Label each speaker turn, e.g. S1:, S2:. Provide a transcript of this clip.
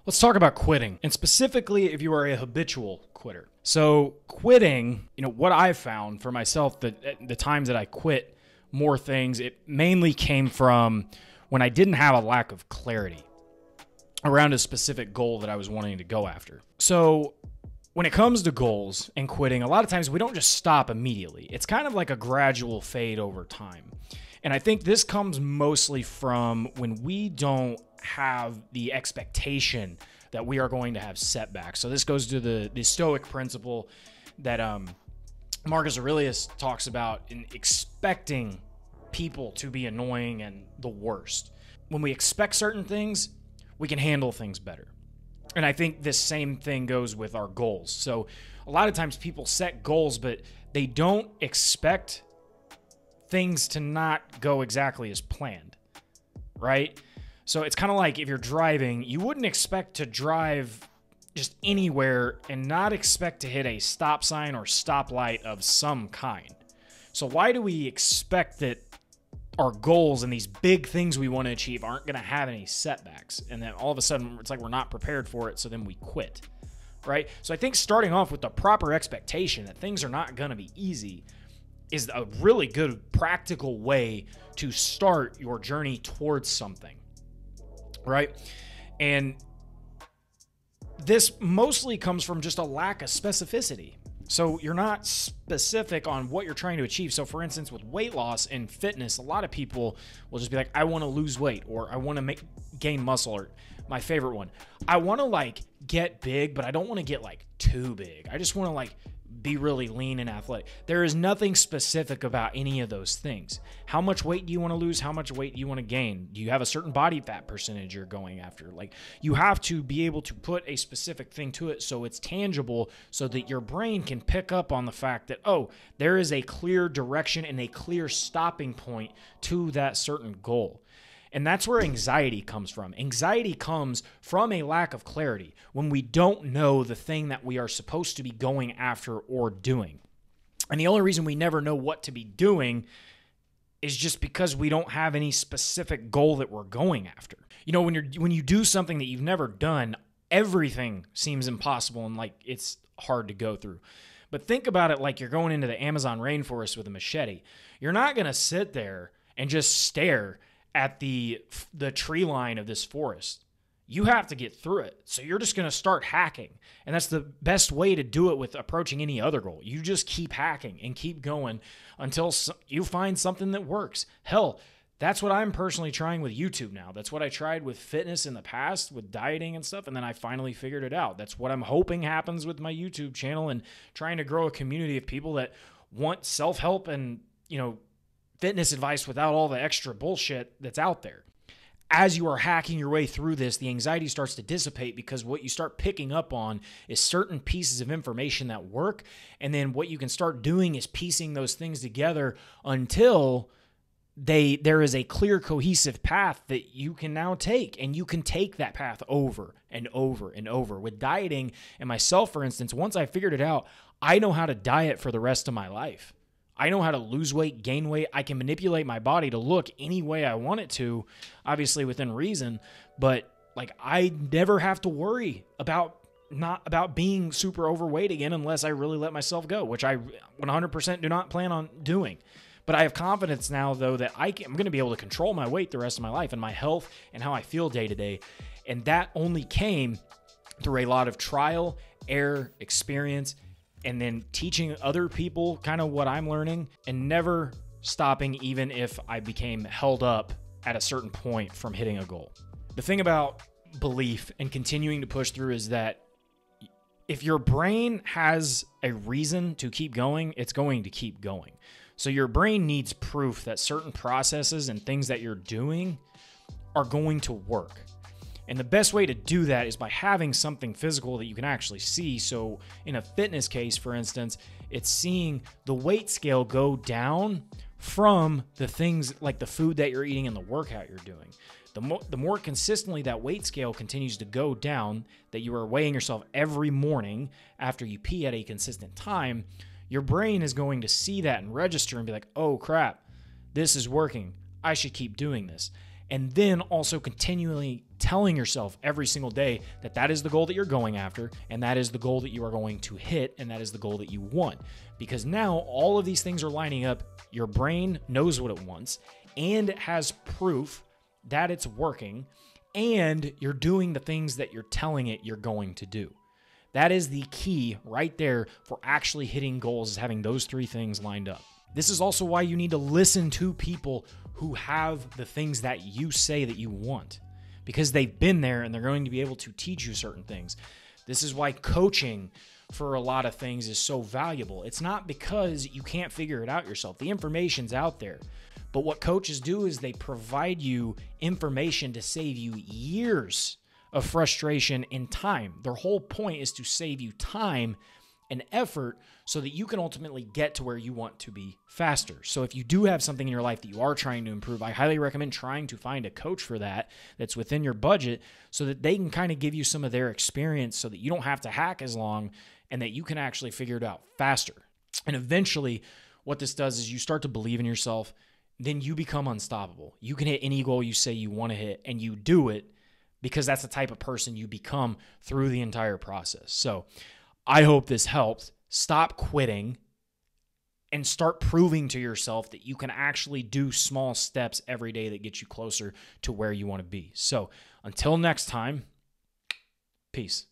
S1: Let's talk about quitting, and specifically if you are a habitual quitter. So quitting, what I've found for myself, the times that I quit more things, it mainly came from when I didn't have a lack of clarity around a specific goal that I was wanting to go after. So when it comes to goals and quitting, a lot of times we don't just stop immediately. It's kind of like a gradual fade over time. And I think this comes mostly from when we don't have the expectation that we are going to have setbacks. So this goes to the Stoic Principle that Marcus Aurelius talks about in expecting people to be annoying and the worst. When we expect certain things, we can handle things better. And I think this same thing goes with our goals. So a lot of times people set goals, but they don't expect things to not go exactly as planned, right? So it's kind of like if you're driving, you wouldn't expect to drive just anywhere and not expect to hit a stop sign or stoplight of some kind. So why do we expect that our goals and these big things we want to achieve aren't going to have any setbacks? And then all of a sudden it's like we're not prepared for it, so then we quit, right? So I think starting off with the proper expectation that things are not going to be easy is a really good practical way to start your journey towards something, right? And this mostly comes from just a lack of specificity. So you're not specific on what you're trying to achieve. So for instance, with weight loss and fitness, a lot of people will just be like, I want to lose weight, or I want to gain muscle, or my favorite one, I want to get big, but I don't want to get too big. I just want to be really lean and athletic. There is nothing specific about any of those things. How much weight do you want to lose? How much weight do you want to gain? Do you have a certain body fat percentage you're going after? You have to be able to put a specific thing to it so it's tangible, so that your brain can pick up on the fact that, oh, there is a clear direction and a clear stopping point to that certain goal. And that's where anxiety comes from. Anxiety comes from a lack of clarity when we don't know the thing that we are supposed to be going after or doing. And the only reason we never know what to be doing is just because we don't have any specific goal that we're going after. When you do something that you've never done, everything seems impossible and it's hard to go through. But think about it like you're going into the Amazon rainforest with a machete. You're not going to sit there and just stare at the tree line of this forest. You have to get through it. So you're just going to start hacking. And that's the best way to do it with approaching any other goal. You just keep hacking and keep going until you find something that works. Hell, that's what I'm personally trying with YouTube now. That's what I tried with fitness in the past, with dieting and stuff, and then I finally figured it out. That's what I'm hoping happens with my YouTube channel and trying to grow a community of people that want self-help and, fitness advice without all the extra bullshit that's out there. As you are hacking your way through this, the anxiety starts to dissipate because what you start picking up on is certain pieces of information that work. And then what you can start doing is piecing those things together until there is a clear, cohesive path that you can now take. And you can take that path over and over and over. With dieting and myself, for instance, once I figured it out, I know how to diet for the rest of my life. I know how to lose weight, gain weight. I can manipulate my body to look any way I want it to, obviously within reason. But I never have to worry about being super overweight again unless I really let myself go, which I 100% do not plan on doing. But I have confidence now, though, that I'm going to be able to control my weight the rest of my life and my health and how I feel day to day. And that only came through a lot of trial, error, experience, and then teaching other people kind of what I'm learning and never stopping even if I became held up at a certain point from hitting a goal. The thing about belief and continuing to push through is that if your brain has a reason to keep going, it's going to keep going. So your brain needs proof that certain processes and things that you're doing are going to work. And the best way to do that is by having something physical that you can actually see. So in a fitness case, for instance, it's seeing the weight scale go down from the things like the food that you're eating and the workout you're doing. The more consistently that weight scale continues to go down, that you are weighing yourself every morning after you pee at a consistent time, your brain is going to see that and register and be like, oh crap, this is working. I should keep doing this. And then also continually telling yourself every single day that that is the goal that you're going after, and that is the goal that you are going to hit, and that is the goal that you want. Because now all of these things are lining up. Your brain knows what it wants, and it has proof that it's working, and you're doing the things that you're telling it you're going to do. That is the key right there for actually hitting goals, is having those three things lined up. This is also why you need to listen to people who have the things that you say that you want, because they've been there and they're going to be able to teach you certain things. This is why coaching for a lot of things is so valuable. It's not because you can't figure it out yourself. The information's out there. But what coaches do is they provide you information to save you years of frustration and time. Their whole point is to save you time and effort so that you can ultimately get to where you want to be faster. So if you do have something in your life that you are trying to improve, I highly recommend trying to find a coach for that that's within your budget so that they can kind of give you some of their experience so that you don't have to hack as long and that you can actually figure it out faster. And eventually what this does is you start to believe in yourself, then you become unstoppable. You can hit any goal you say you want to hit, and you do it because that's the type of person you become through the entire process. So I hope this helped. Stop quitting and start proving to yourself that you can actually do small steps every day that get you closer to where you want to be. So until next time, peace.